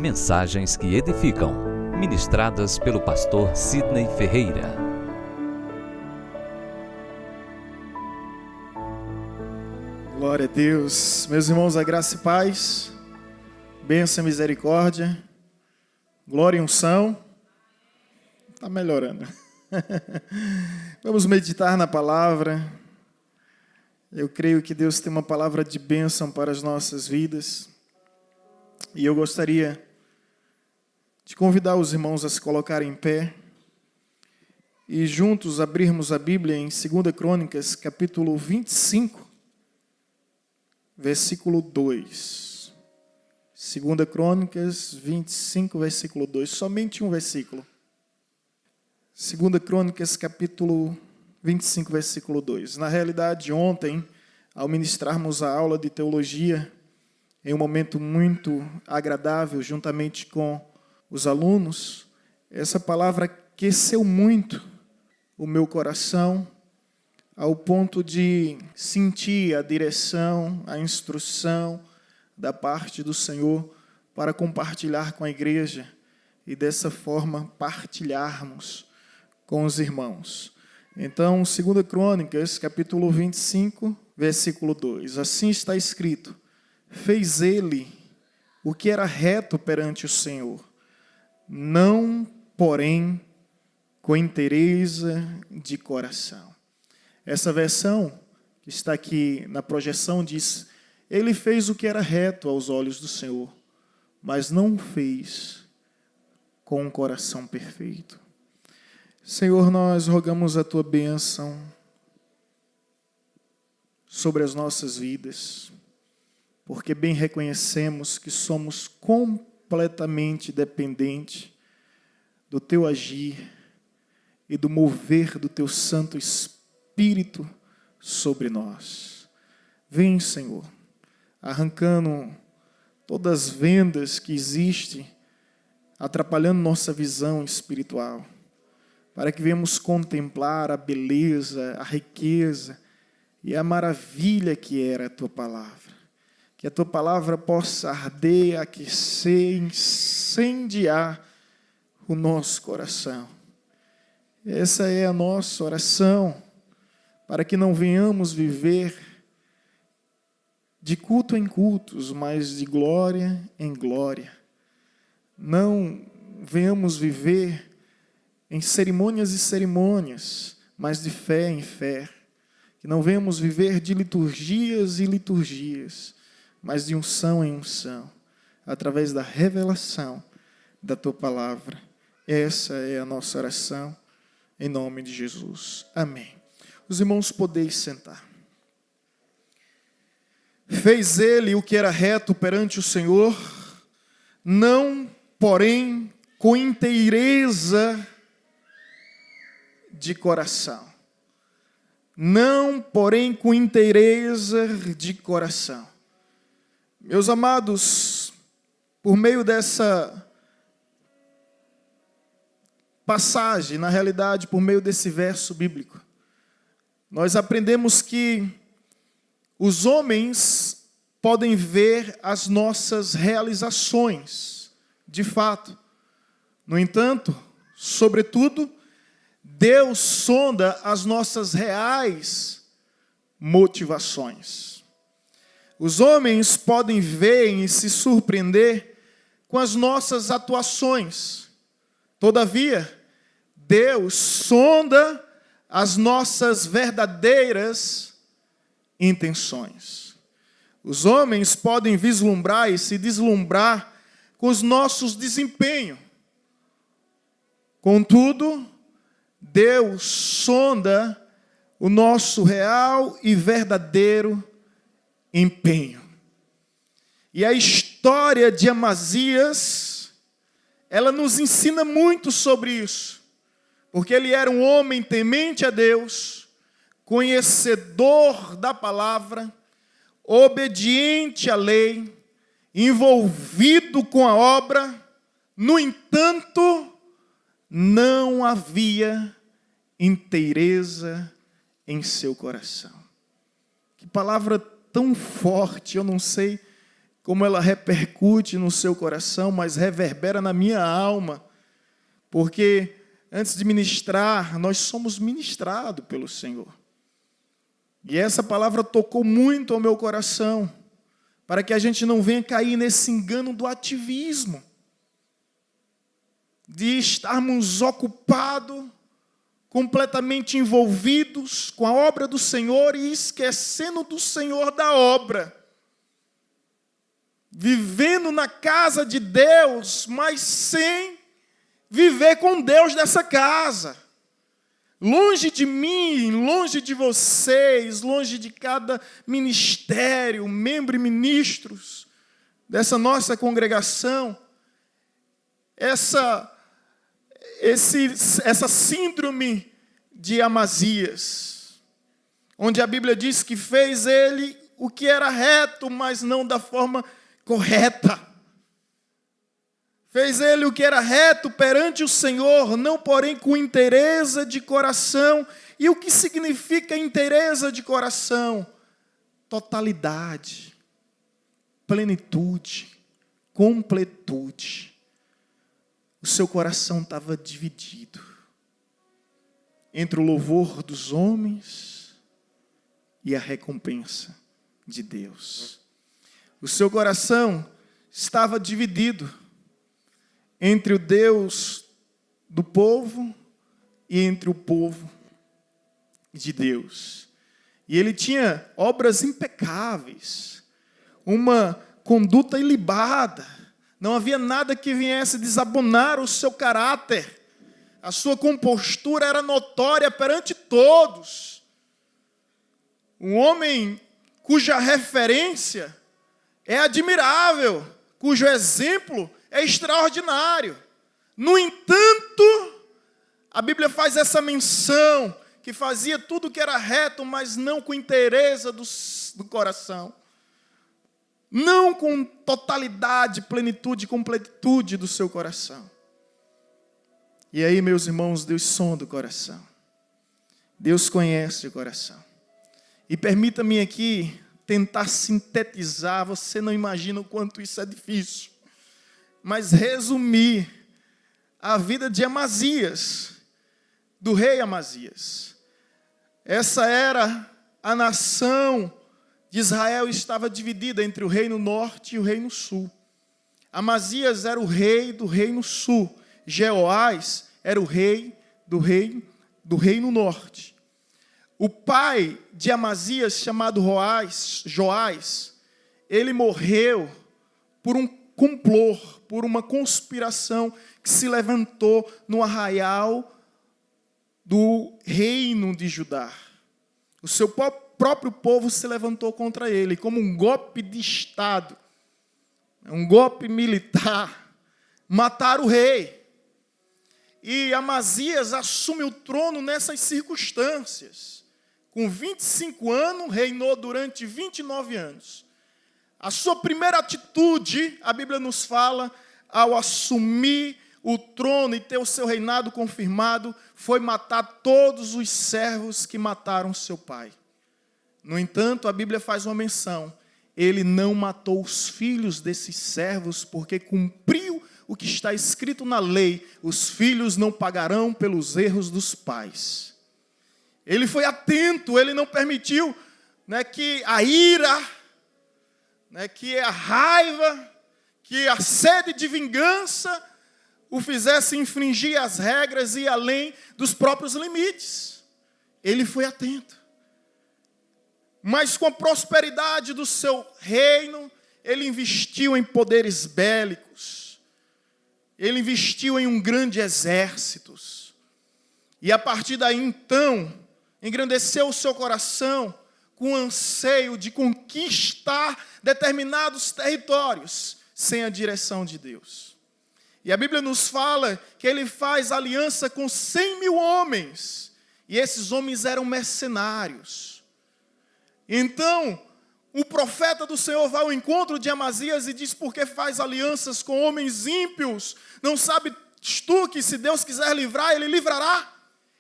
Mensagens que edificam, ministradas pelo pastor Sidney Ferreira. Glória a Deus. Meus irmãos, a graça e paz, bênção e misericórdia, glória e unção. Está melhorando. Vamos meditar na palavra. Eu creio que Deus tem uma palavra de bênção para as nossas vidas. E eu gostaria de convidar os irmãos a se colocarem em pé e juntos abrirmos a Bíblia em 2 Crônicas, capítulo 25, versículo 2. 2 Crônicas 25, versículo 2. Somente um versículo. 2 Crônicas, capítulo 25, versículo 2. Na realidade, ontem, ao ministrarmos a aula de teologia, em um momento muito agradável, juntamente com os alunos, essa palavra aqueceu muito o meu coração, ao ponto de sentir a direção, a instrução da parte do Senhor para compartilhar com a igreja e dessa forma partilharmos com os irmãos. Então, 2 Crônicas, capítulo 25, versículo 2. Assim está escrito: fez ele o que era reto perante o Senhor, não, porém, com inteireza de coração. Essa versão que está aqui na projeção diz: ele fez o que era reto aos olhos do Senhor, mas não fez com um coração perfeito. Senhor, nós rogamos a Tua bênção sobre as nossas vidas, porque bem reconhecemos que somos completamente dependentes do Teu agir e do mover do Teu Santo Espírito sobre nós. Vem, Senhor, arrancando todas as vendas que existem, atrapalhando nossa visão espiritual, para que venhamos contemplar a beleza, a riqueza e a maravilha que era a Tua palavra. Que a Tua palavra possa arder, aquecer, incendiar o nosso coração. Essa é a nossa oração, para que não venhamos viver de culto em cultos, mas de glória em glória. Não venhamos viver em cerimônias e cerimônias, mas de fé em fé. Que não venhamos viver de liturgias e liturgias, mas de unção em unção, através da revelação da Tua palavra. Essa é a nossa oração, em nome de Jesus. Amém. Os irmãos podeis sentar. Fez ele o que era reto perante o Senhor, não, porém, com inteireza de coração. Não, porém, com inteireza de coração. Meus amados, por meio dessa passagem, na realidade, por meio desse verso bíblico, nós aprendemos que os homens podem ver as nossas realizações, de fato. No entanto, sobretudo, Deus sonda as nossas reais motivações. Os homens podem ver e se surpreender com as nossas atuações. Todavia, Deus sonda as nossas verdadeiras intenções. Os homens podem vislumbrar e se deslumbrar com os nossos desempenhos. Contudo, Deus sonda o nosso real e verdadeiro empenho. E a história de Amazias, ela nos ensina muito sobre isso, porque ele era um homem temente a Deus, conhecedor da palavra, obediente à lei, envolvido com a obra. No entanto, não havia inteireza em seu coração. Que palavra tão forte, eu não sei como ela repercute no seu coração, mas reverbera na minha alma, porque antes de ministrar, nós somos ministrados pelo Senhor. E essa palavra tocou muito ao meu coração, para que a gente não venha cair nesse engano do ativismo, de estarmos ocupados, completamente envolvidos com a obra do Senhor e esquecendo do Senhor da obra. Vivendo na casa de Deus, mas sem viver com Deus dessa casa. Longe de mim, longe de vocês, longe de cada ministério, membro e ministros dessa nossa congregação, essa síndrome de Amazias, onde a Bíblia diz que fez ele o que era reto, mas não da forma correta. Fez ele o que era reto perante o Senhor, não porém com inteireza de coração. E o que significa inteireza de coração? Totalidade, plenitude, completude. O seu coração estava dividido entre o louvor dos homens e a recompensa de Deus. O seu coração estava dividido entre o Deus do povo e entre o povo de Deus. E ele tinha obras impecáveis, uma conduta ilibada. Não havia nada que viesse desabonar o seu caráter. A sua compostura era notória perante todos. Um homem cuja referência é admirável, cujo exemplo é extraordinário. No entanto, a Bíblia faz essa menção, que fazia tudo que era reto, mas não com inteireza do coração. Não com totalidade, plenitude, completude do seu coração. E aí, meus irmãos, Deus sonda o coração. Deus conhece o coração. E permita-me aqui tentar sintetizar, você não imagina o quanto isso é difícil, mas resumir a vida de Amazias, do rei Amazias. Essa era a nação de Israel, estava dividida entre o reino norte e o reino sul. Amazias era o rei do reino sul, Jeoás era o rei do reino norte. O pai de Amazias, chamado Joás, ele morreu por um complô, por uma conspiração que se levantou no arraial do reino de Judá. O seu próprio povo se levantou contra ele, como um golpe de Estado, um golpe militar. Mataram o rei. E Amazias assume o trono nessas circunstâncias. Com 25 anos, reinou durante 29 anos. A sua primeira atitude, a Bíblia nos fala, ao assumir o trono e ter o seu reinado confirmado, foi matar todos os servos que mataram seu pai. No entanto, a Bíblia faz uma menção. Ele não matou os filhos desses servos, porque cumpriu o que está escrito na lei: os filhos não pagarão pelos erros dos pais. Ele foi atento, ele não permitiu, que a ira, que a raiva, que a sede de vingança o fizesse infringir as regras e ir além dos próprios limites. Ele foi atento. Mas com a prosperidade do seu reino, ele investiu em poderes bélicos. Ele investiu em um grande exército. E a partir daí, então, engrandeceu o seu coração com o anseio de conquistar determinados territórios sem a direção de Deus. E a Bíblia nos fala que ele faz aliança com 100 mil homens. E esses homens eram mercenários. Então, o profeta do Senhor vai ao encontro de Amazias e diz: por que faz alianças com homens ímpios? Não sabes tu que se Deus quiser livrar, Ele livrará?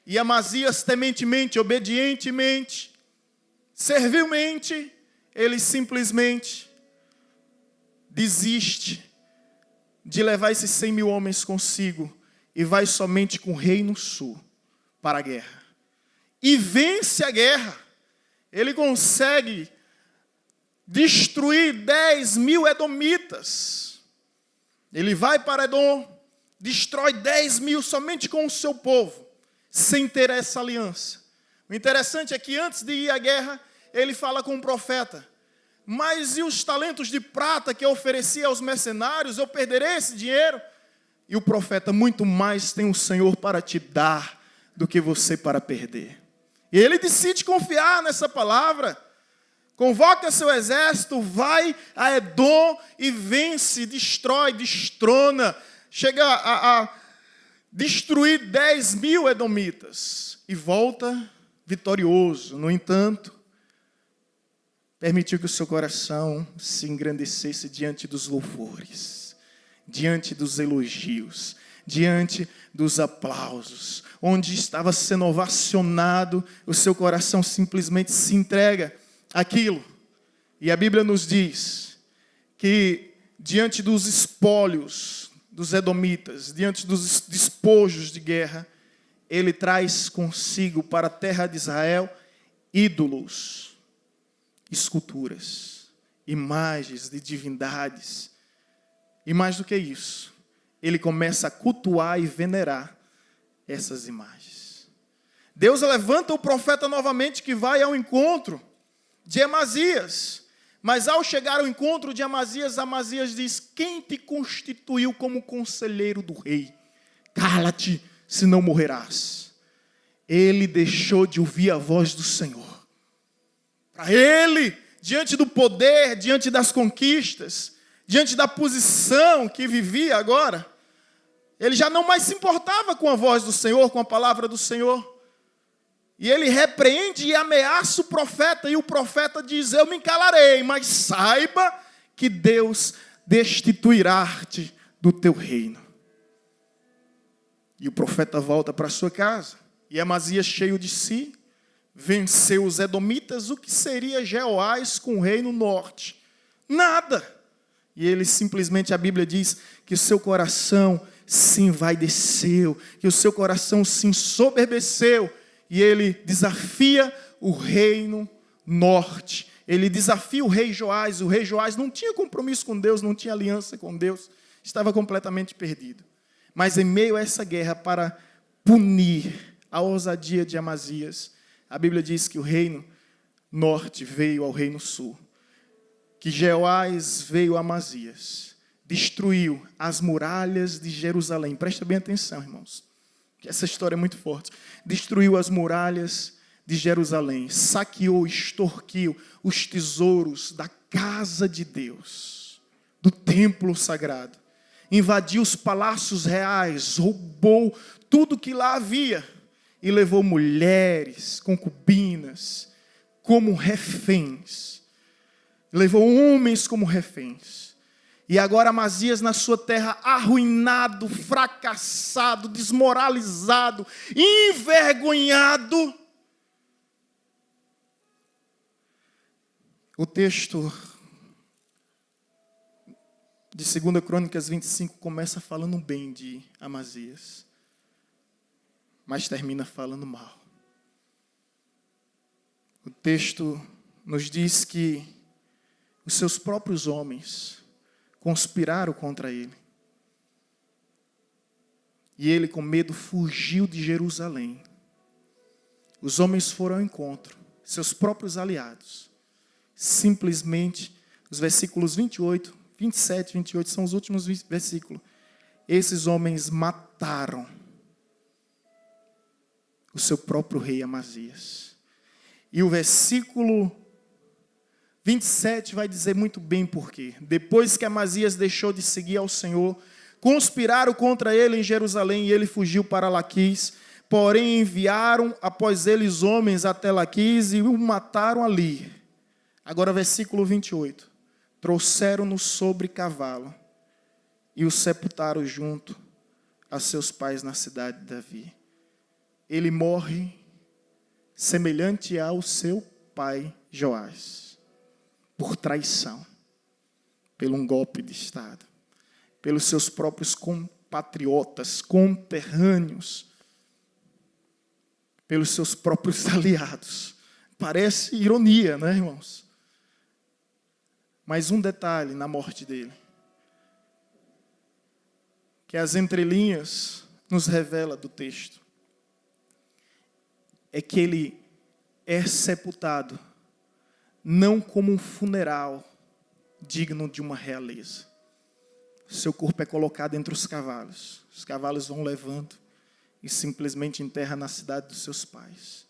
E Amazias, tementemente, obedientemente, servilmente, ele simplesmente desiste de levar esses 100 mil homens consigo e vai somente com o rei no sul para a guerra. E vence a guerra. Ele consegue destruir 10 mil edomitas. Ele vai para Edom, destrói 10 mil somente com o seu povo, sem ter essa aliança. O interessante é que antes de ir à guerra, ele fala com o profeta: mas e os talentos de prata que eu oferecia aos mercenários? Eu perderei esse dinheiro? E o profeta: muito mais tem o Senhor para te dar do que você para perder. E ele decide confiar nessa palavra. Convoca seu exército, vai a Edom e vence, destrói, destrona. Chega a destruir 10 mil edomitas. E volta vitorioso. No entanto, permitiu que o seu coração se engrandecesse diante dos louvores, diante dos elogios, diante dos aplausos. Onde estava sendo ovacionado, o seu coração simplesmente se entrega àquilo. E a Bíblia nos diz que diante dos espólios dos edomitas, diante dos despojos de guerra, ele traz consigo para a terra de Israel ídolos, esculturas, imagens de divindades. E mais do que isso, ele começa a cultuar e venerar essas imagens. Deus levanta o profeta novamente, que vai ao encontro de Amazias. Mas ao chegar ao encontro de Amazias, Amazias diz: quem te constituiu como conselheiro do rei? Cala-te, senão morrerás. Ele deixou de ouvir a voz do Senhor. Para ele, diante do poder, diante das conquistas, diante da posição que vivia agora, ele já não mais se importava com a voz do Senhor, com a palavra do Senhor. E ele repreende e ameaça o profeta, e o profeta diz: eu me calarei, mas saiba que Deus destituirá-te do teu reino. E o profeta volta para sua casa, e Amazias, cheio de si, venceu os edomitas. O que seria Jeoás com o rei no norte? Nada. E ele simplesmente, a Bíblia diz, que o seu coração se envaideceu, que o seu coração se ensoberbeceu, e ele desafia o reino norte. Ele desafia o rei Joás. O rei Joás não tinha compromisso com Deus, não tinha aliança com Deus, estava completamente perdido. Mas em meio a essa guerra, para punir a ousadia de Amazias, a Bíblia diz que o reino norte veio ao reino sul, que Jeoás veio a Amazias, destruiu as muralhas de Jerusalém. Presta bem atenção, irmãos, que essa história é muito forte. Destruiu as muralhas de Jerusalém, saqueou, extorquiu os tesouros da casa de Deus, do templo sagrado, invadiu os palácios reais, roubou tudo que lá havia e levou mulheres, concubinas, como reféns. Levou homens como reféns. E agora Amazias, na sua terra, arruinado, fracassado, desmoralizado, envergonhado. O texto de 2 Crônicas 25 começa falando bem de Amazias, mas termina falando mal. O texto nos diz que os seus próprios homens conspiraram contra ele. E ele, com medo, fugiu de Jerusalém. Os homens foram ao encontro, seus próprios aliados. Simplesmente, os versículos 28, 27, 28 são os últimos versículos. Esses homens mataram o seu próprio rei Amazias. E o versículo 27 vai dizer muito bem por quê. Depois que Amazias deixou de seguir ao Senhor, conspiraram contra ele em Jerusalém e ele fugiu para Laquis. Porém enviaram após eles homens até Laquis e o mataram ali. Agora versículo 28. Trouxeram-no sobre cavalo e o sepultaram junto a seus pais na cidade de Davi. Ele morre semelhante ao seu pai Joás, por traição, pelo um golpe de Estado, pelos seus próprios compatriotas, conterrâneos, pelos seus próprios aliados. Parece ironia, né, irmãos? Mas um detalhe na morte dele, que as entrelinhas nos revela do texto, é que ele é sepultado não como um funeral digno de uma realeza. Seu corpo é colocado entre os cavalos vão levando e simplesmente enterra na cidade dos seus pais.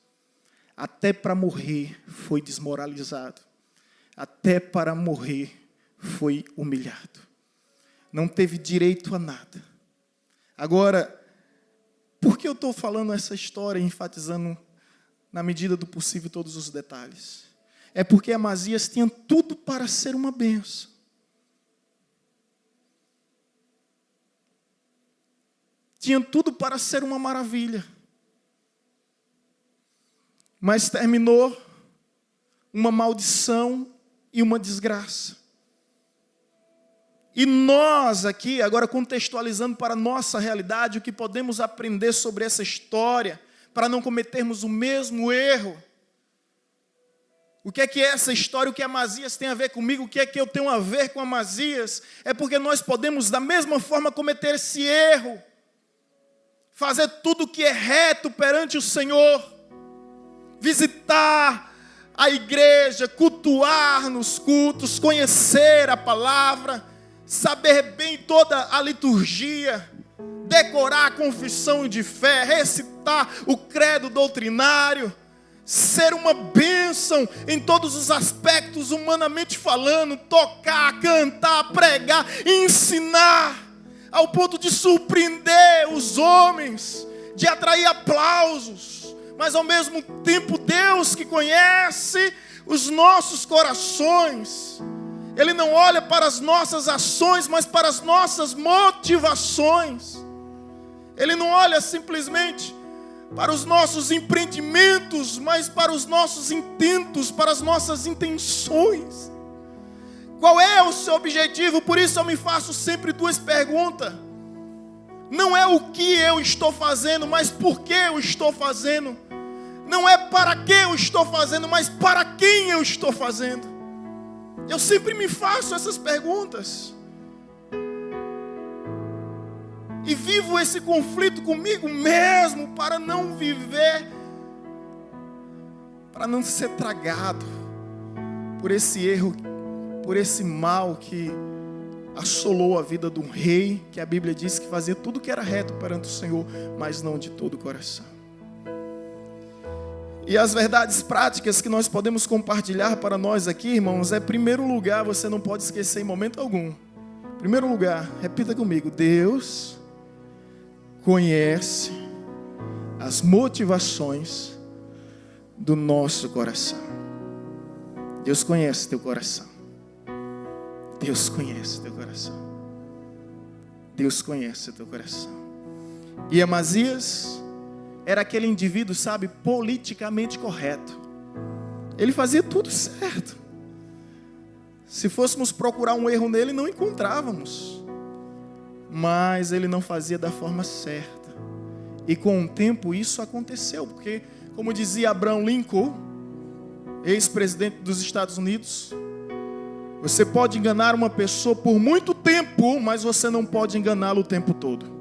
Até para morrer foi desmoralizado, até para morrer foi humilhado, não teve direito a nada. Agora, por que eu estou falando essa história, enfatizando na medida do possível todos os detalhes? É porque Amazias tinha tudo para ser uma bênção. Tinha tudo para ser uma maravilha. Mas terminou uma maldição e uma desgraça. E nós aqui, agora contextualizando para a nossa realidade, o que podemos aprender sobre essa história, para não cometermos o mesmo erro. O que é essa história, o que Amazias tem a ver comigo, o que é que eu tenho a ver com Amazias? É porque nós podemos, da mesma forma, cometer esse erro. Fazer tudo o que é reto perante o Senhor. Visitar a igreja, cultuar nos cultos, conhecer a palavra, saber bem toda a liturgia, decorar a confissão de fé, recitar o credo doutrinário, ser uma bênção em todos os aspectos, humanamente falando, tocar, cantar, pregar, ensinar, ao ponto de surpreender os homens, de atrair aplausos, mas ao mesmo tempo Deus que conhece os nossos corações, Ele não olha para as nossas ações, mas para as nossas motivações. Ele não olha simplesmente para os nossos empreendimentos, mas para os nossos intentos, para as nossas intenções. Qual é o seu objetivo? Por isso eu me faço sempre duas perguntas. Não é o que eu estou fazendo, mas por que eu estou fazendo. Não é para que eu estou fazendo, mas para quem eu estou fazendo. Eu sempre me faço essas perguntas. E vivo esse conflito comigo mesmo para não viver, para não ser tragado por esse erro, por esse mal que assolou a vida de um rei, que a Bíblia diz que fazia tudo que era reto perante o Senhor, mas não de todo o coração. E as verdades práticas que nós podemos compartilhar para nós aqui, irmãos, é, em primeiro lugar, você não pode esquecer em momento algum. Em primeiro lugar, repita comigo: Deus conhece as motivações do nosso coração. Deus conhece teu coração. Deus conhece teu coração. Deus conhece teu coração. E Amazias era aquele indivíduo, sabe, politicamente correto. Ele fazia tudo certo. Se fôssemos procurar um erro nele, não encontrávamos. Mas ele não fazia da forma certa. E com o tempo isso aconteceu, porque, como dizia Abraham Lincoln, ex-presidente dos Estados Unidos, você pode enganar uma pessoa por muito tempo, mas você não pode enganá-la o tempo todo.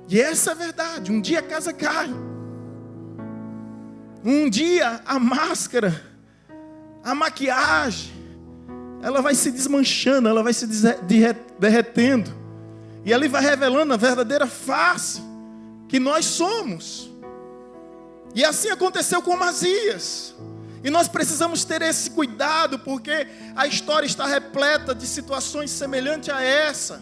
E essa é a verdade. Um dia a casa cai. Um dia a máscara, a maquiagem, ela vai se desmanchando, ela vai se derretendo. E ali vai revelando a verdadeira face que nós somos. E assim aconteceu com Amazias. E nós precisamos ter esse cuidado, porque a história está repleta de situações semelhantes a essa.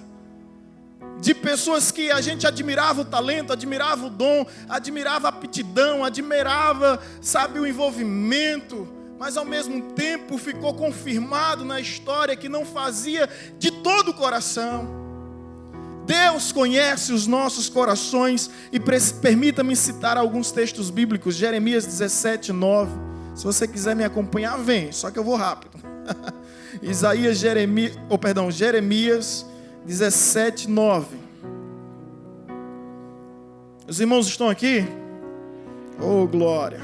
De pessoas que a gente admirava o talento, admirava o dom, admirava a aptidão, admirava, sabe, o envolvimento, mas ao mesmo tempo ficou confirmado na história que não fazia de todo o coração. Deus conhece os nossos corações e permita-me citar alguns textos bíblicos. Jeremias 17:9. Se você quiser me acompanhar, vem, só que eu vou rápido. Jeremias 17:9. Os irmãos estão aqui? Oh, glória.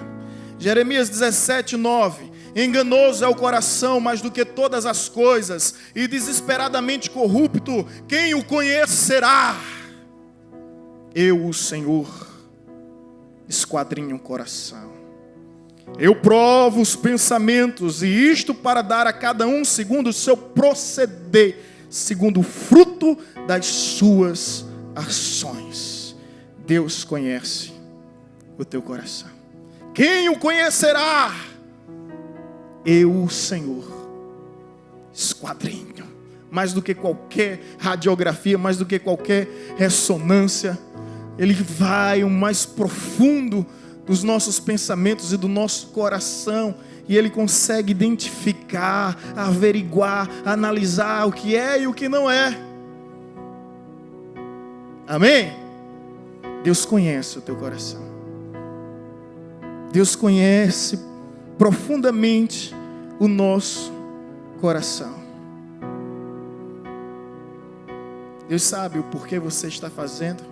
Jeremias 17:9. Enganoso é o coração mais do que todas as coisas, e desesperadamente corrupto, quem o conhecerá? Eu, o Senhor, esquadrinho o coração. Eu provo os pensamentos, e isto para dar a cada um segundo o seu proceder, segundo o fruto das suas ações. Deus conhece o teu coração. Quem o conhecerá? Eu, o Senhor, esquadrinho. Mais do que qualquer radiografia, mais do que qualquer ressonância, Ele vai o mais profundo dos nossos pensamentos e do nosso coração, e Ele consegue identificar, averiguar, analisar o que é e o que não é. Amém? Deus conhece o teu coração. Deus conhece profundamente o nosso coração. Deus sabe o porquê você está fazendo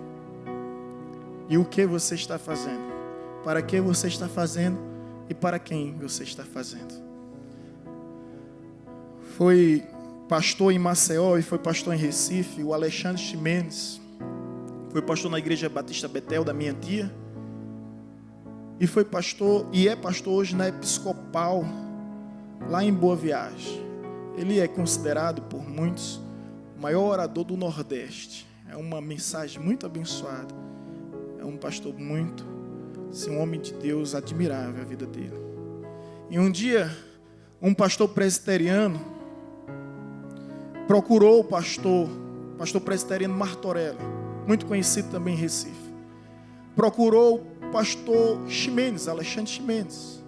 e o que você está fazendo, para que você está fazendo e para quem você está fazendo. Foi pastor em Maceió e foi pastor em Recife, o Alexandre Ximenes. Foi pastor na Igreja Batista Betel da minha tia. E foi pastor, e é pastor hoje na Episcopal, lá em Boa Viagem. Ele é considerado por muitos o maior orador do Nordeste. É uma mensagem muito abençoada. É um pastor muito, assim, um homem de Deus admirável, a vida dele. E um dia, um pastor presbiteriano procurou o pastor presbiteriano Martorelli, muito conhecido também em Recife. Procurou o pastor Ximenes, Alexandre Ximenes.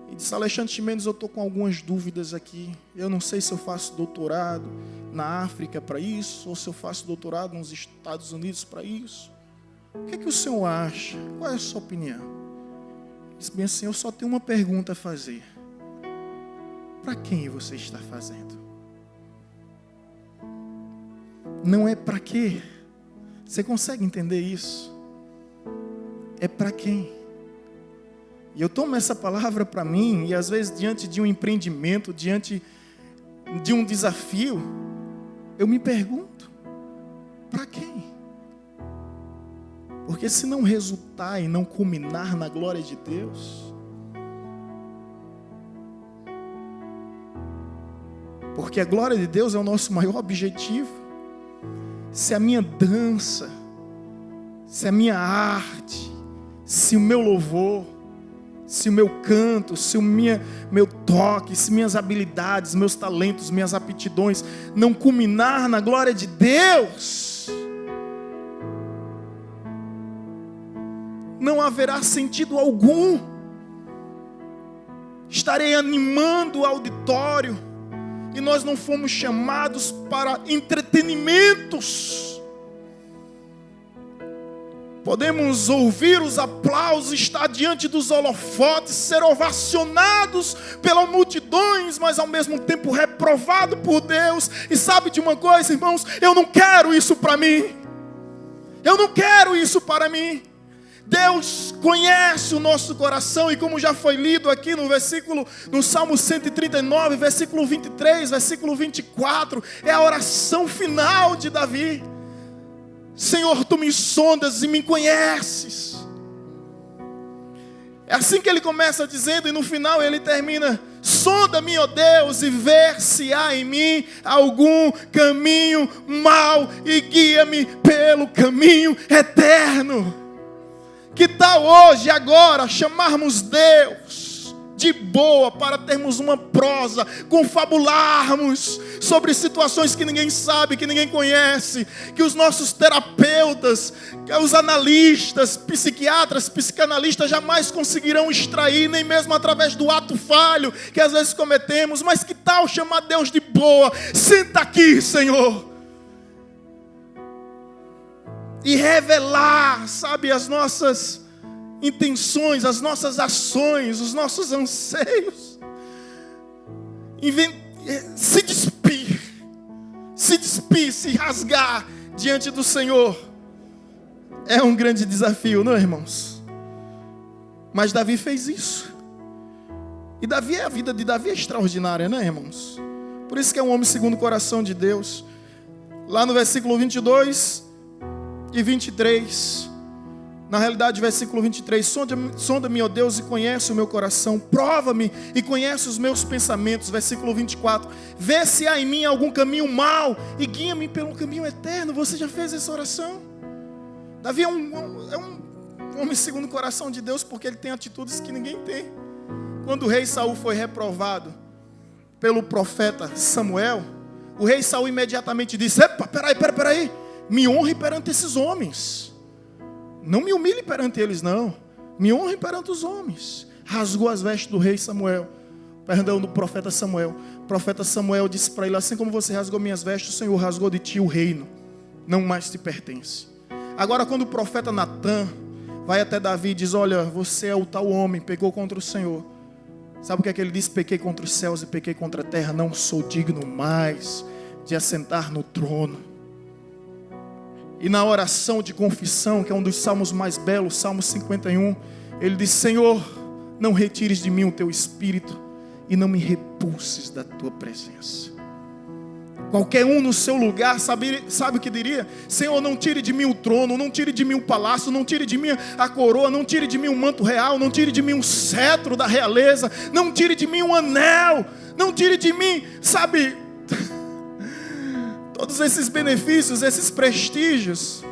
E disse: Alexandre Ximenes, eu estou com algumas dúvidas aqui. Eu não sei se eu faço doutorado na África para isso, ou se eu faço doutorado nos Estados Unidos para isso. O que é que o senhor acha? Qual é a sua opinião? Disse bem assim: eu só tenho uma pergunta a fazer. Para quem você está fazendo? Não é para quê. Você consegue entender isso? É para quem? E eu tomo essa palavra para mim, e às vezes diante de um empreendimento, diante de um desafio, eu me pergunto: para quem? Porque se não resultar e não culminar na glória de Deus, porque a glória de Deus é o nosso maior objetivo. Se a minha dança, se a minha arte, se o meu louvor, se o meu canto, se o meu toque, se minhas habilidades, meus talentos, minhas aptidões não culminar na glória de Deus, não haverá sentido algum. Estarei animando o auditório, e nós não fomos chamados para entretenimentos. Podemos ouvir os aplausos, estar diante dos holofotes, ser ovacionados pelas multidões, mas ao mesmo tempo reprovado por Deus. E sabe de uma coisa, irmãos? Eu não quero isso para mim. Eu não quero isso para mim. Deus conhece o nosso coração, e como já foi lido aqui no Salmo 139, versículo 23, versículo 24, é a oração final de Davi. Senhor, tu me sondas e me conheces. É assim que ele começa dizendo, e no final ele termina: sonda-me, ó Deus, e vê se há em mim algum caminho mau, e guia-me pelo caminho eterno. Que tal hoje, agora, chamarmos Deus de boa para termos uma prosa, confabularmos sobre situações que ninguém sabe, que ninguém conhece, que os nossos terapeutas, que os analistas, psiquiatras, psicanalistas jamais conseguirão extrair, nem mesmo através do ato falho que às vezes cometemos. Mas que tal chamar Deus de boa? Senta aqui, Senhor, e revelar, sabe, as nossas intenções, as nossas ações, os nossos anseios. se despir, se rasgar diante do Senhor. É um grande desafio, não é, irmãos? Mas Davi fez isso. E a vida de Davi é extraordinária, não é, irmãos? Por isso que é um homem segundo o coração de Deus. Lá no versículo 22 e 23, na realidade, versículo 23, sonda-me, ó Deus, e conhece o meu coração, prova-me e conhece os meus pensamentos. Versículo 24, vê se há em mim algum caminho mau e guia-me pelo caminho eterno. Você já fez essa oração? Davi é um homem segundo o coração de Deus, porque ele tem atitudes que ninguém tem. Quando o rei Saul foi reprovado pelo profeta Samuel, o rei Saul imediatamente disse: epa, peraí, me honre perante esses homens. Não me humilhe perante eles, não. Me honre perante os homens. Rasgou as vestes do rei Samuel. Perdão, do profeta Samuel. O profeta Samuel disse para ele: assim como você rasgou minhas vestes, o Senhor rasgou de ti o reino. Não mais te pertence. Agora, quando o profeta Natã vai até Davi e diz: olha, você é o tal homem, pecou contra o Senhor. Sabe o que é que ele diz? Pequei contra os céus e pequei contra a terra. Não sou digno mais de assentar no trono. E na oração de confissão, que é um dos salmos mais belos, Salmo 51, ele diz: Senhor, não retires de mim o teu espírito e não me repulses da tua presença. Qualquer um no seu lugar sabe o que diria? Senhor, não tire de mim o trono, não tire de mim o palácio, não tire de mim a coroa, não tire de mim o manto real, não tire de mim o cetro da realeza, não tire de mim o anel, não tire de mim, sabe, todos esses benefícios, esses prestígios.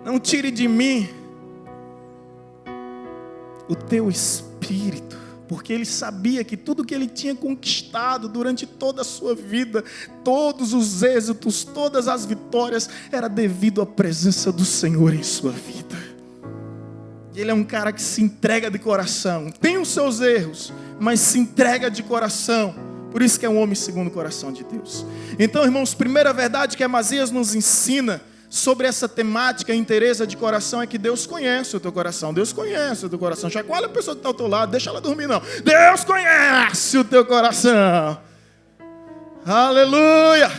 Não tire de mim o teu espírito. Porque ele sabia que tudo que ele tinha conquistado durante toda a sua vida, todos os êxitos, todas as vitórias, era devido à presença do Senhor em sua vida. Ele é um cara que se entrega de coração. Tem os seus erros, mas se entrega de coração. Por isso que é um homem segundo o coração de Deus. Então, irmãos, primeira verdade que Amazias nos ensina sobre essa temática e interesse de coração é que Deus conhece o teu coração. Deus conhece o teu coração. Chacoalha a pessoa que está ao teu lado, deixa ela dormir não. Deus conhece o teu coração. Aleluia.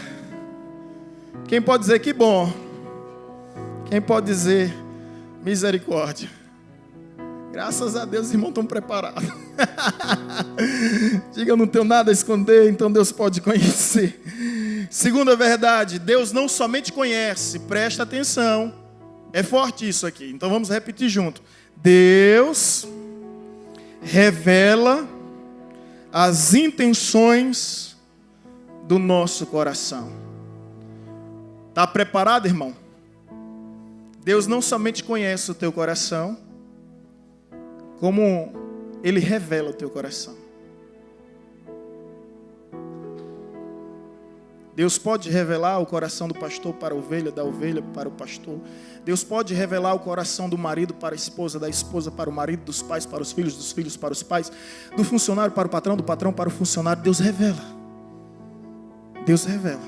Quem pode dizer que bom? Quem pode dizer misericórdia? Graças a Deus os irmãos estão preparados. Diga, eu não tenho nada a esconder, então Deus pode conhecer. Segunda verdade, Deus não somente conhece, presta atenção, é forte isso aqui, então vamos repetir junto. Deus revela as intenções do nosso coração. Está preparado, irmão? Deus não somente conhece o teu coração, como Ele revela o teu coração. Deus pode revelar o coração do pastor para a ovelha, da ovelha para o pastor. Deus pode revelar o coração do marido para a esposa, da esposa para o marido, dos pais para os filhos, dos filhos para os pais, do funcionário para o patrão, do patrão para o funcionário. Deus revela. Deus revela.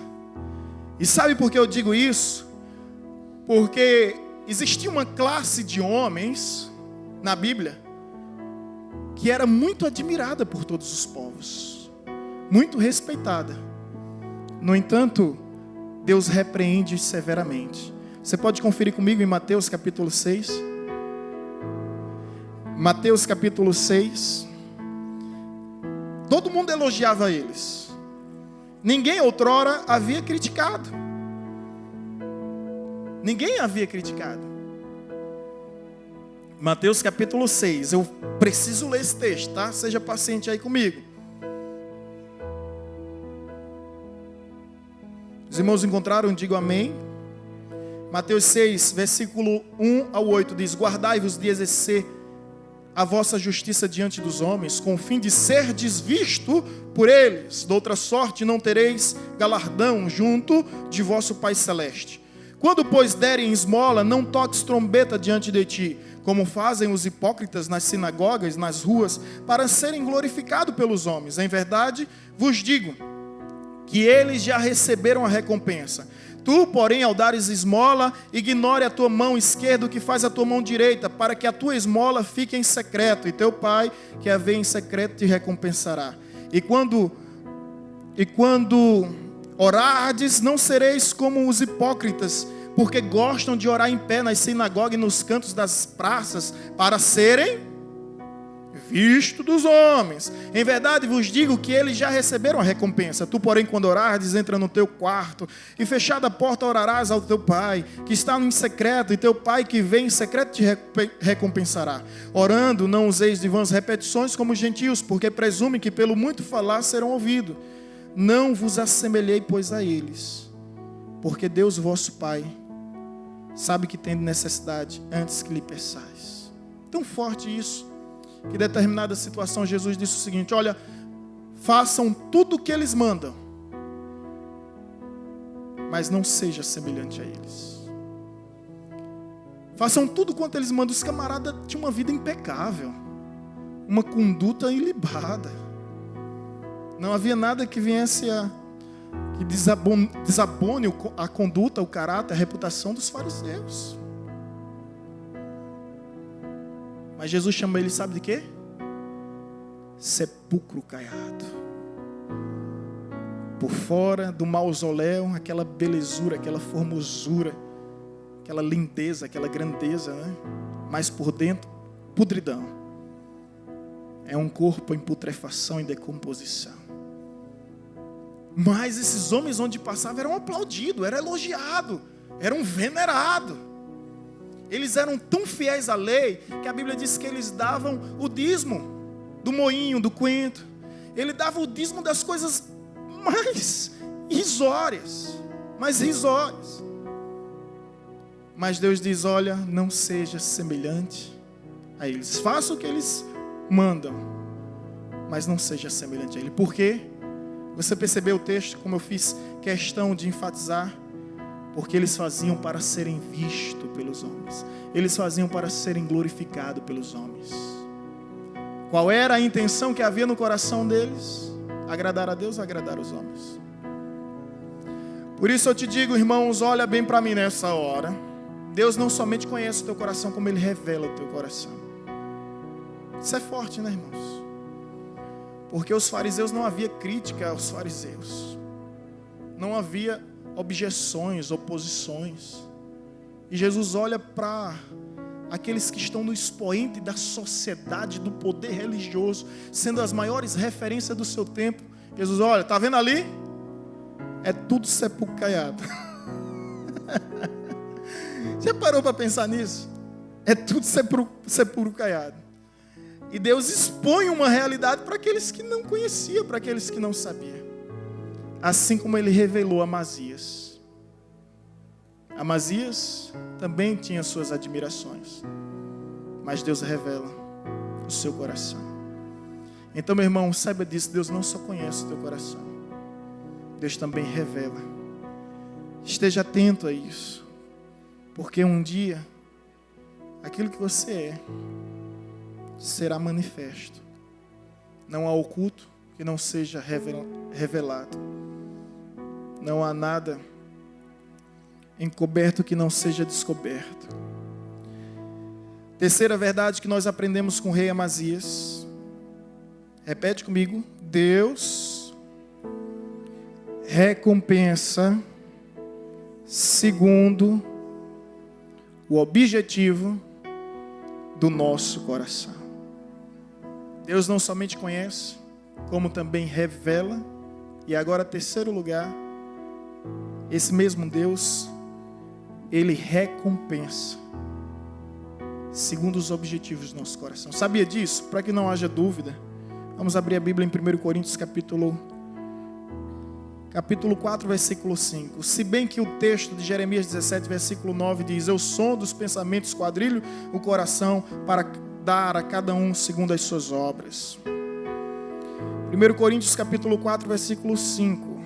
E sabe por que eu digo isso? Porque existia uma classe de homens na Bíblia que era muito admirada por todos os povos, muito respeitada. No entanto, Deus repreende severamente. Você pode conferir comigo em Mateus capítulo 6. Mateus capítulo 6. Todo mundo elogiava eles. Ninguém outrora havia criticado. Ninguém havia criticado. Mateus capítulo 6. Eu preciso ler esse texto, tá? Seja paciente aí comigo. Os irmãos encontraram? Digo amém. Mateus 6, versículo 1 ao 8 diz: guardai-vos de exercer a vossa justiça diante dos homens, com o fim de serdes visto por eles. De outra sorte não tereis galardão junto de vosso Pai Celeste. Quando, pois, derem esmola, não toques trombeta diante de ti, como fazem os hipócritas nas sinagogas, nas ruas, para serem glorificados pelos homens. Em verdade, vos digo que eles já receberam a recompensa. Tu, porém, ao dares esmola, ignore a tua mão esquerda o que faz a tua mão direita, para que a tua esmola fique em secreto, e teu Pai, que a vê em secreto, te recompensará. E quando orardes, não sereis como os hipócritas, porque gostam de orar em pé nas sinagogas e nos cantos das praças, para serem vistos dos homens. Em verdade vos digo que eles já receberam a recompensa. Tu, porém, quando orares, entra no teu quarto, e fechada a porta orarás ao teu pai, que está em secreto, e teu pai que vem em secreto te recompensará. Orando, não useis de vãs repetições como os gentios, porque presumem que pelo muito falar serão ouvidos. Não vos assemelhei, pois, a eles, porque Deus, vosso Pai, sabe que tem necessidade antes que lhe peçais. Tão forte isso, que em determinada situação Jesus disse o seguinte: olha, façam tudo o que eles mandam, mas não seja semelhante a eles. Façam tudo quanto eles mandam. Os camaradas tinham uma vida impecável, uma conduta ilibada. Não havia nada que viesse que desabone a conduta, o caráter, a reputação dos fariseus. Mas Jesus chama ele, sabe de quê? Sepulcro caiado. Por fora do mausoléu, aquela belezura, aquela formosura, aquela lindeza, aquela grandeza, né? Mas por dentro, podridão. É um corpo em putrefação e decomposição. Mas esses homens onde passavam eram aplaudidos, eram elogiados, eram venerados. Eles eram tão fiéis à lei que a Bíblia diz que eles davam o dízimo do moinho, do coentro. Ele dava o dízimo das coisas mais risórias, Mas Deus diz: olha, não seja semelhante a eles. Faça o que eles mandam, mas não seja semelhante a ele. Por quê? Você percebeu o texto, como eu fiz questão de enfatizar? Porque eles faziam para serem vistos pelos homens. Eles faziam para serem glorificados pelos homens. Qual era a intenção que havia no coração deles? Agradar a Deus, agradar os homens. Por isso eu te digo, irmãos, olha bem para mim nessa hora. Deus não somente conhece o teu coração, como Ele revela o teu coração. Isso é forte, né, irmãos? Porque os fariseus, não havia crítica aos fariseus. Não havia objeções, oposições. E Jesus olha para aqueles que estão no expoente da sociedade, do poder religioso, sendo as maiores referências do seu tempo. Jesus olha, está vendo ali? É tudo sepulcro caiado. Já parou para pensar nisso? É tudo sepulcro caiado. E Deus expõe uma realidade para aqueles que não conheciam, para aqueles que não sabiam. Assim como Ele revelou Amazias. Amazias também tinha suas admirações, mas Deus revela o seu coração. Então, meu irmão, saiba disso, Deus não só conhece o teu coração, Deus também revela. Esteja atento a isso, porque um dia, aquilo que você é, será manifesto. Não há oculto que não seja revelado. Não há nada encoberto que não seja descoberto. Terceira verdade que nós aprendemos com o rei Amazias. Repete comigo. Deus recompensa segundo o objetivo do nosso coração. Deus não somente conhece, como também revela. E agora, terceiro lugar, esse mesmo Deus, Ele recompensa segundo os objetivos do nosso coração. Sabia disso? Para que não haja dúvida, vamos abrir a Bíblia em 1 Coríntios capítulo 4, versículo 5. Se bem que o texto de Jeremias 17, versículo 9 diz: eu sondo os pensamentos, esquadrilho o coração para dar a cada um segundo as suas obras. 1 Coríntios capítulo 4, versículo 5.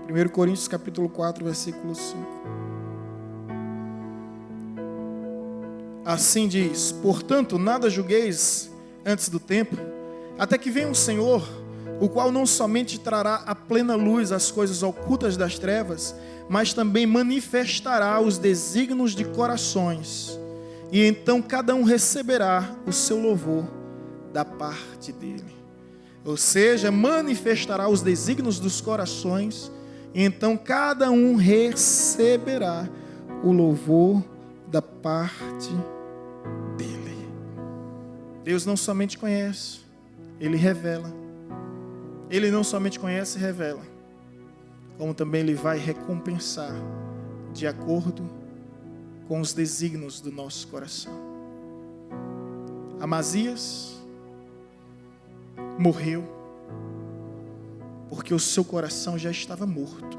1 Coríntios capítulo 4, versículo 5. Assim diz: portanto, nada julgueis antes do tempo, até que venha o Senhor, o qual não somente trará à plena luz as coisas ocultas das trevas, mas também manifestará os desígnios de corações. E então cada um receberá o seu louvor da parte dele. Ou seja, manifestará os desígnios dos corações, e então cada um receberá o louvor da parte dele. Deus não somente conhece, Ele revela. Ele não somente conhece e revela, como também Ele vai recompensar de acordo com os desígnios do nosso coração. Amazias morreu porque o seu coração já estava morto.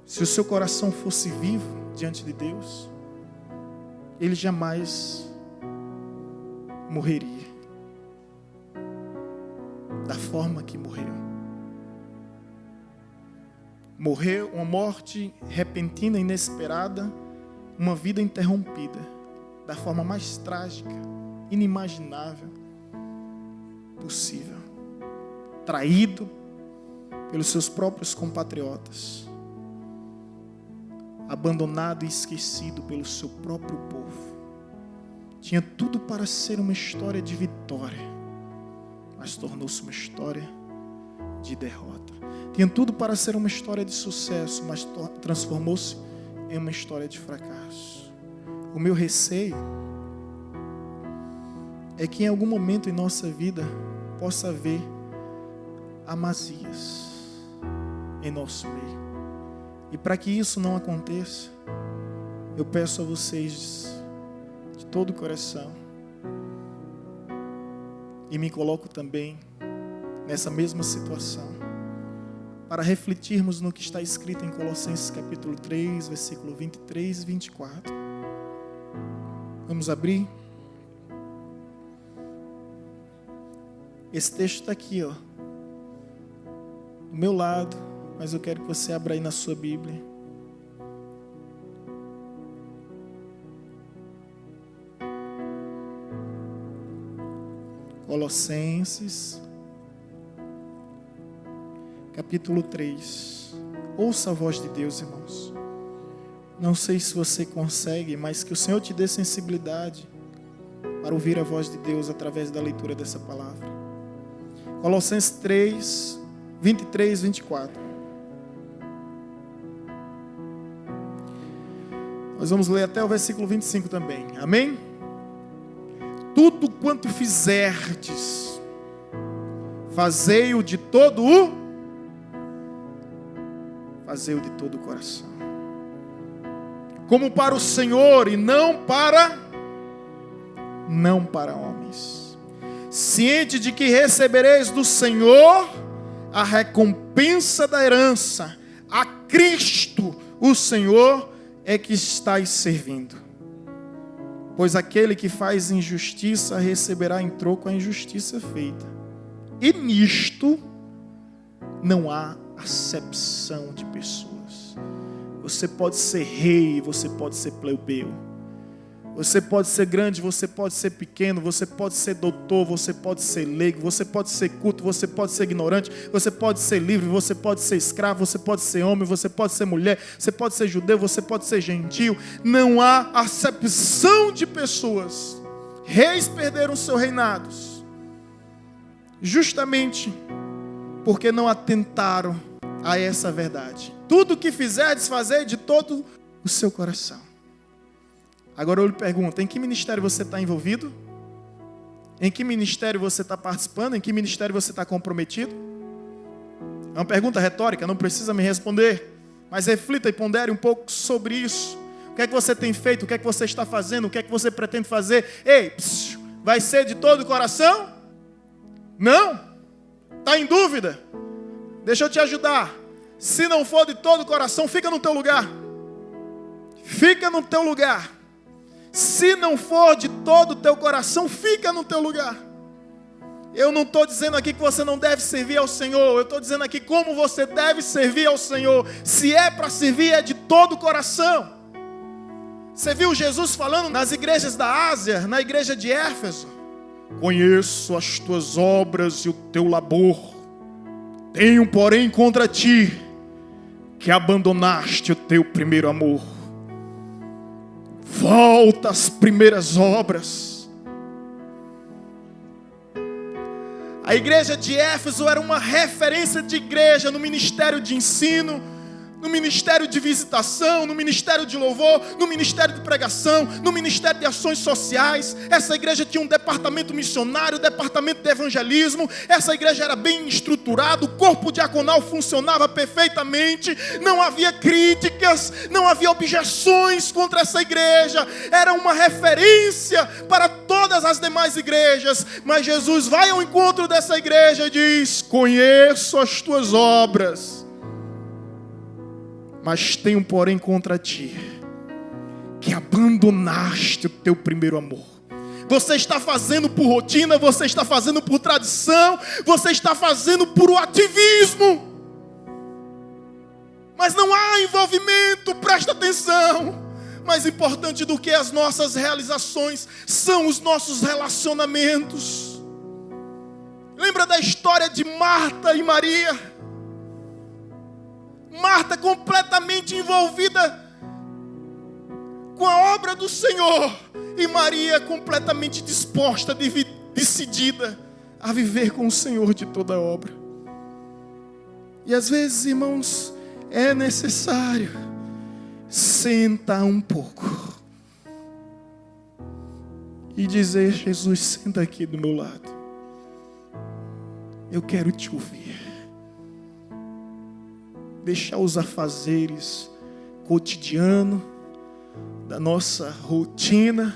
Se o seu coração fosse vivo diante de Deus, ele jamais morreria da forma que morreu. Morreu uma morte repentina, inesperada, uma vida interrompida, da forma mais trágica, inimaginável possível. Traído pelos seus próprios compatriotas, abandonado e esquecido pelo seu próprio povo. Tinha tudo para ser uma história de vitória, mas tornou-se uma história de derrota. Tinha tudo para ser uma história de sucesso, mas transformou-se em uma história de fracasso. O meu receio é que em algum momento em nossa vida possa haver Amazias em nosso meio. E para que isso não aconteça, eu peço a vocês de todo o coração, e me coloco também nessa mesma situação, para refletirmos no que está escrito em Colossenses capítulo 3, versículo 23 e 24. Vamos abrir? Esse texto está aqui, ó, do meu lado, mas eu quero que você abra aí na sua Bíblia. Colossenses, capítulo 3. Ouça a voz de Deus, irmãos. Não sei se você consegue, mas que o Senhor te dê sensibilidade para ouvir a voz de Deus através da leitura dessa palavra. Colossenses 3, 23, 24. Nós vamos ler até o versículo 25 também. Amém? Tudo quanto fizerdes, fazei-o de todo o coração, como para o Senhor e não para homens, ciente de que recebereis do Senhor a recompensa da herança. A Cristo o Senhor é que estáis servindo. Pois aquele que faz injustiça receberá em troco a injustiça feita. E nisto não há acepção de pessoas. Você pode ser rei, você pode ser plebeu. Você pode ser grande, você pode ser pequeno, você pode ser doutor, você pode ser leigo, você pode ser culto, você pode ser ignorante, você pode ser livre, você pode ser escravo, você pode ser homem, você pode ser mulher, você pode ser judeu, você pode ser gentio. Não há acepção de pessoas. Reis perderam seus reinados justamente porque não atentaram a essa verdade. Tudo o que fizerdes, fazei de todo o seu coração. Agora eu lhe pergunto, em que ministério você está envolvido? Em que ministério você está participando? Em que ministério você está comprometido? É uma pergunta retórica, não precisa me responder. Mas reflita e pondere um pouco sobre isso. O que é que você tem feito? O que é que você está fazendo? O que é que você pretende fazer? Ei, vai ser de todo o coração? Não? Está em dúvida? Deixa eu te ajudar. Se não for de todo o coração, fica no teu lugar. Fica no teu lugar. Se não for de todo o teu coração, fica no teu lugar. Eu não estou dizendo aqui que você não deve servir ao Senhor. Eu estou dizendo aqui como você deve servir ao Senhor. Se é para servir, é de todo o coração. Você viu Jesus falando nas igrejas da Ásia, na igreja de Éfeso? Conheço as tuas obras e o teu labor. Tenho, porém, contra ti que abandonaste o teu primeiro amor. Volta às primeiras obras. A igreja de Éfeso era uma referência de igreja no ministério de ensino, no ministério de visitação, no ministério de louvor, no ministério de pregação, no ministério de ações sociais. Essa igreja tinha um departamento missionário, departamento de evangelismo. Essa igreja era bem estruturada, o corpo diaconal funcionava perfeitamente, não havia críticas, não havia objeções contra essa igreja. Era uma referência para todas as demais igrejas. Mas Jesus vai ao encontro dessa igreja e diz: conheço as tuas obras, mas tenho porém contra ti, que abandonaste o teu primeiro amor. Você está fazendo por rotina, você está fazendo por tradição, você está fazendo por ativismo, mas não há envolvimento. Presta atenção. Mais importante do que as nossas realizações são os nossos relacionamentos. Lembra da história de Marta e Maria? Marta completamente envolvida com a obra do Senhor, e Maria completamente disposta, decidida a viver com o Senhor de toda a obra. E às vezes, irmãos, é necessário sentar um pouco e dizer: Jesus, senta aqui do meu lado, eu quero te ouvir. Deixar os afazeres cotidianos da nossa rotina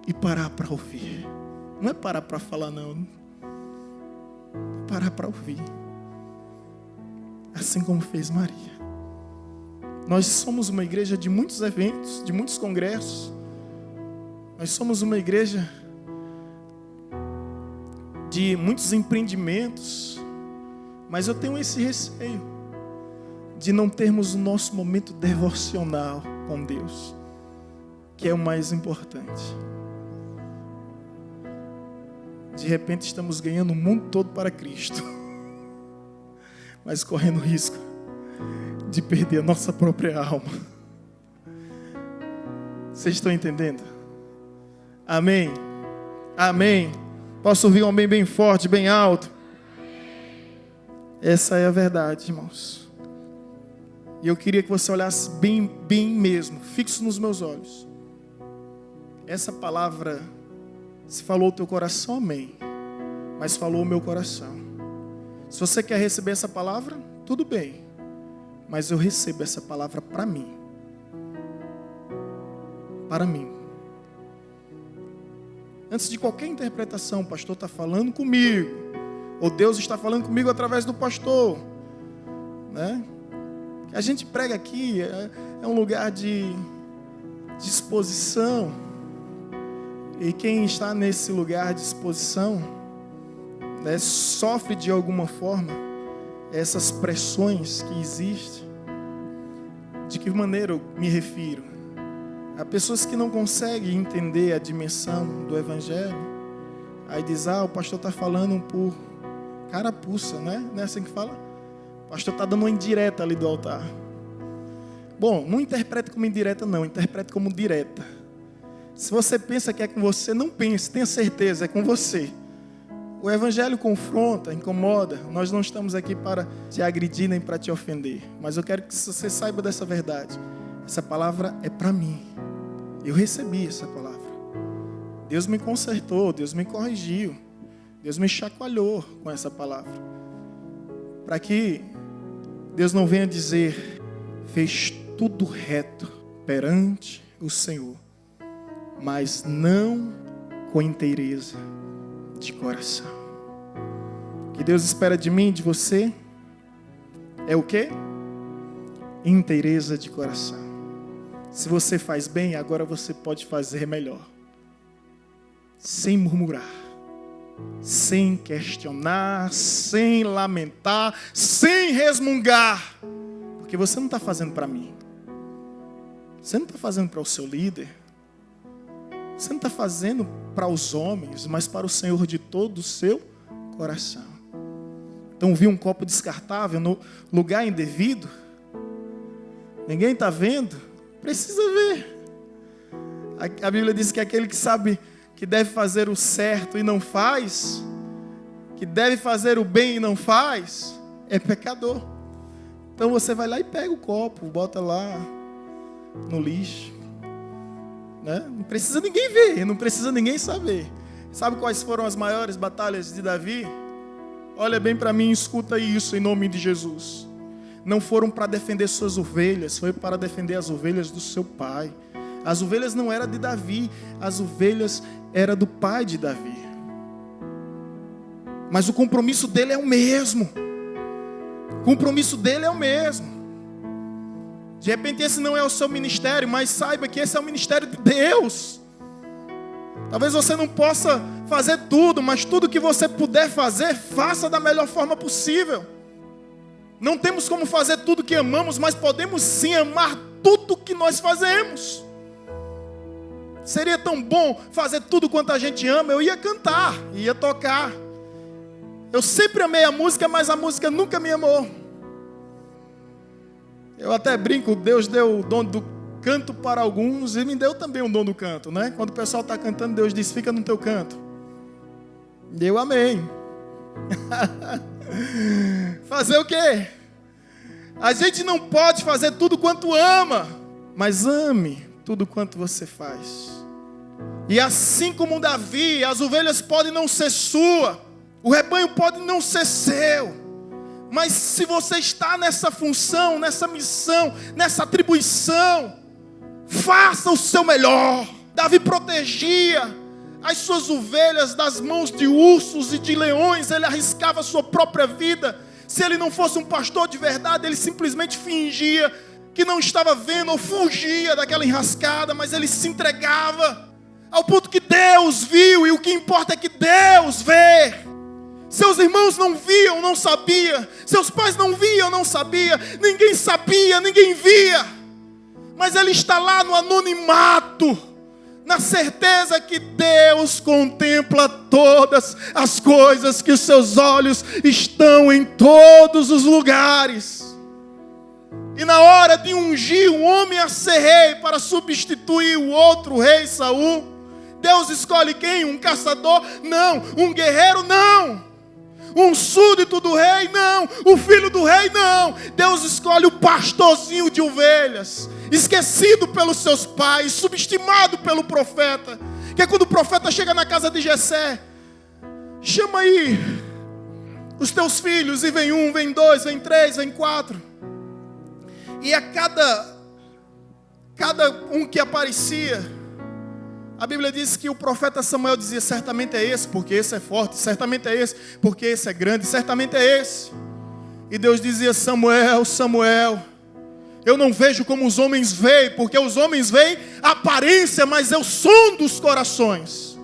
e parar para ouvir. Não é parar para falar, não. É parar para ouvir. Assim como fez Maria. Nós somos uma igreja de muitos eventos, de muitos congressos. Nós somos uma igreja de muitos empreendimentos. Mas eu tenho esse receio de não termos o nosso momento devocional com Deus, que é o mais importante. De repente estamos ganhando o mundo todo para Cristo, mas correndo risco de perder a nossa própria alma. Vocês estão entendendo? Amém? Amém. Posso ouvir um amém bem forte, bem alto? Essa é a verdade, irmãos. E eu queria que você olhasse bem, bem mesmo, fixo nos meus olhos. Essa palavra, se falou o teu coração, amém. Mas falou o meu coração. Se você quer receber essa palavra, tudo bem. Mas eu recebo essa palavra para mim. Para mim. Antes de qualquer interpretação, o pastor está falando comigo. Ou Deus está falando comigo através do pastor, né? A gente prega aqui, é um lugar de exposição. E quem está nesse lugar de exposição, né, sofre de alguma forma essas pressões que existem. De que maneira eu me refiro? Há pessoas que não conseguem entender a dimensão do Evangelho. Aí diz: o pastor está falando por carapuça, né? Não é assim que fala? O pastor está dando uma indireta ali do altar. Bom, não interprete como indireta, não. Interprete como direta. Se você pensa que é com você, não pense. Tenha certeza, é com você. O Evangelho confronta, incomoda. Nós não estamos aqui para te agredir nem para te ofender. Mas eu quero que você saiba dessa verdade. Essa palavra é para mim. Eu recebi essa palavra. Deus me consertou, Deus me corrigiu. Deus me chacoalhou com essa palavra. Para que Deus não venha dizer: fez tudo reto perante o Senhor, mas não com inteireza de coração. O que Deus espera de mim e de você é o quê? Inteireza de coração. Se você faz bem, agora você pode fazer melhor. Sem murmurar, sem questionar, sem lamentar, sem resmungar. Porque você não está fazendo para mim. Você não está fazendo para o seu líder. Você não está fazendo para os homens, mas para o Senhor de todo o seu coração. Então, vi um copo descartável no lugar indevido. Ninguém está vendo. Precisa ver. A Bíblia diz que aquele que sabe que deve fazer o certo e não faz, que deve fazer o bem e não faz, é pecador. Então você vai lá e pega o copo, bota lá no lixo, né? Não precisa ninguém ver, não precisa ninguém saber. Sabe quais foram as maiores batalhas de Davi? Olha bem para mim, escuta isso em nome de Jesus. Não foram para defender suas ovelhas, foi para defender as ovelhas do seu pai. As ovelhas não eram de Davi, as ovelhas eram do pai de Davi. Mas o compromisso dele é o mesmo. O compromisso dele é o mesmo. De repente esse não é o seu ministério, mas saiba que esse é o ministério de Deus. Talvez você não possa fazer tudo, mas tudo que você puder fazer, faça da melhor forma possível. Não temos como fazer tudo que amamos, mas podemos sim amar tudo que nós fazemos. Seria tão bom fazer tudo quanto a gente ama. Eu ia cantar, ia tocar. Eu sempre amei a música, mas a música nunca me amou. Eu até brinco, Deus deu o dom do canto para alguns e me deu também o dom do canto, né? Quando o pessoal está cantando, Deus diz, fica no teu canto. E eu amei. Fazer o quê? A gente não pode fazer tudo quanto ama, mas ame tudo quanto você faz. E assim como Davi, as ovelhas podem não ser sua, o rebanho pode não ser seu, mas se você está nessa função, nessa missão, nessa atribuição, faça o seu melhor. Davi protegia as suas ovelhas das mãos de ursos e de leões, ele arriscava a sua própria vida. Se ele não fosse um pastor de verdade, ele simplesmente fingia que não estava vendo ou fugia daquela enrascada, mas ele se entregava ao ponto que Deus viu, e o que importa é que Deus vê. Seus irmãos não viam, não sabia, seus pais não viam, não sabia, ninguém sabia, ninguém via, mas ele está lá no anonimato, na certeza que Deus contempla todas as coisas, que os seus olhos estão em todos os lugares. E na hora de ungir um homem a ser rei para substituir o outro rei Saul, Deus escolhe quem? Um caçador? Não. Um guerreiro? Não. Um súdito do rei? Não. O filho do rei? Não. Deus escolhe o pastorzinho de ovelhas, esquecido pelos seus pais, subestimado pelo profeta. Que é quando o profeta chega na casa de Jessé, chama aí os teus filhos, e vem um, vem dois, vem três, vem quatro. E a cada um que aparecia, a Bíblia diz que o profeta Samuel dizia, certamente é esse, porque esse é forte, certamente é esse, porque esse é grande, certamente é esse. E Deus dizia, Samuel, Samuel, eu não vejo como os homens veem, porque os homens veem a aparência, mas eu sondo os corações.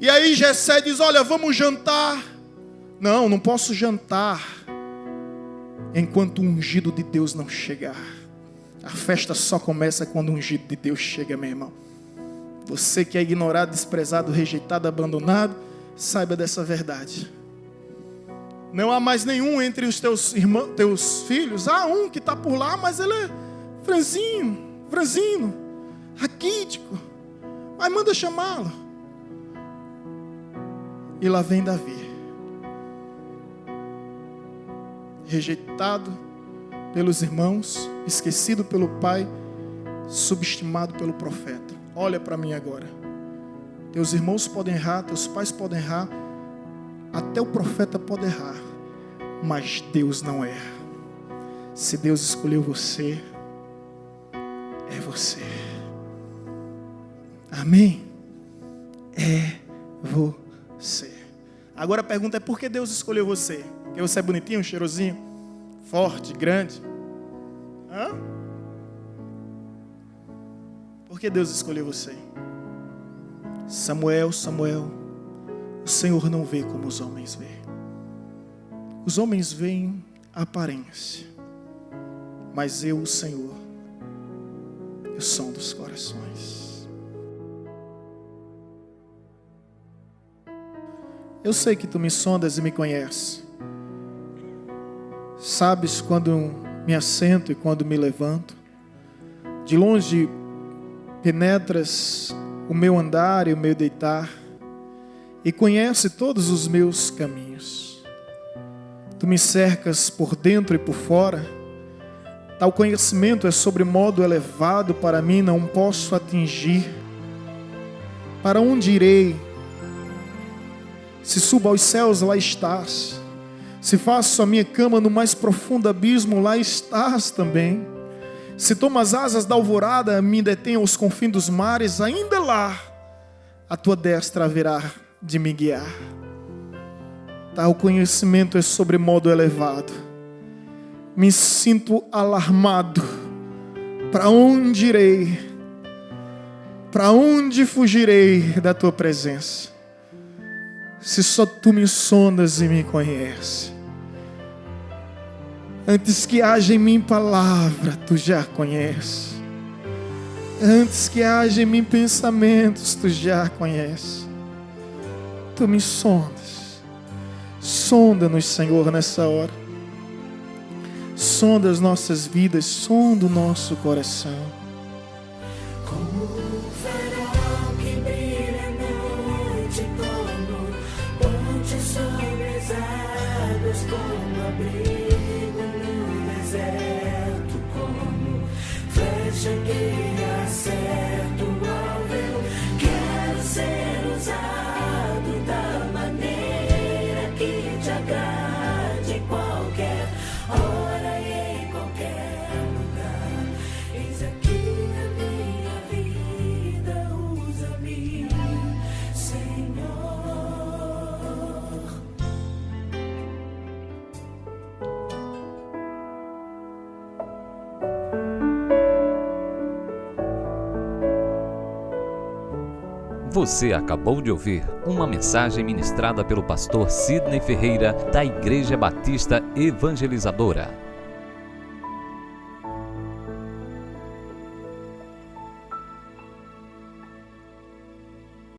E aí Jessé diz, olha, vamos jantar. Não, não posso jantar enquanto o ungido de Deus não chegar. A festa só começa quando o ungido de Deus chega, meu irmão. Você que é ignorado, desprezado, rejeitado, abandonado, saiba dessa verdade. Não há mais nenhum entre os teus irmãos, teus filhos. Há um que está por lá, mas ele é franzino, raquítico. Mas manda chamá-lo. E lá vem Davi, rejeitado pelos irmãos, esquecido pelo pai, subestimado pelo profeta. Olha para mim agora. Teus irmãos podem errar, teus pais podem errar, até o profeta pode errar, mas Deus não erra. Se Deus escolheu você, é você. Amém? É você. Agora a pergunta é, por que Deus escolheu você? Porque você é bonitinho, cheirosinho, forte, grande? Hã? Por que Deus escolheu você? Samuel, Samuel, o Senhor não vê como os homens veem. Os homens veem a aparência, mas eu, o Senhor, eu sondo os corações. Eu sei que tu me sondas e me conheces. Sabes quando me assento e quando me levanto. De longe penetras o meu andar e o meu deitar, e conhece todos os meus caminhos. Tu me cercas por dentro e por fora. Tal conhecimento é sobremodo elevado, para mim não posso atingir. Para onde irei? Se subo aos céus, lá estás. Se faço a minha cama no mais profundo abismo, lá estás também. Se tomo as asas da alvorada, me detenho aos confins dos mares, ainda lá a tua destra haverá de me guiar. Tal conhecimento é sobremodo elevado. Me sinto alarmado. Para onde irei? Para onde fugirei da tua presença? Se só tu me sondas e me conheces. Antes que haja em mim palavra, tu já conheces. Antes que haja em mim pensamentos, tu já conheces. Tu me sondas. Sonda-nos, Senhor, nessa hora. Sonda as nossas vidas, sonda o nosso coração. Como o farol que brilha à noite, como ponte sobre as águas, como abrigo no deserto, como flecha que acerta o alvo. Eu quero ser usado da maneira que te agrade em qualquer hora e em qualquer lugar. Eis aqui a minha vida, usa-me, Senhor. Você acabou de ouvir uma mensagem ministrada pelo pastor Sidney Ferreira, da Igreja Batista Evangelizadora.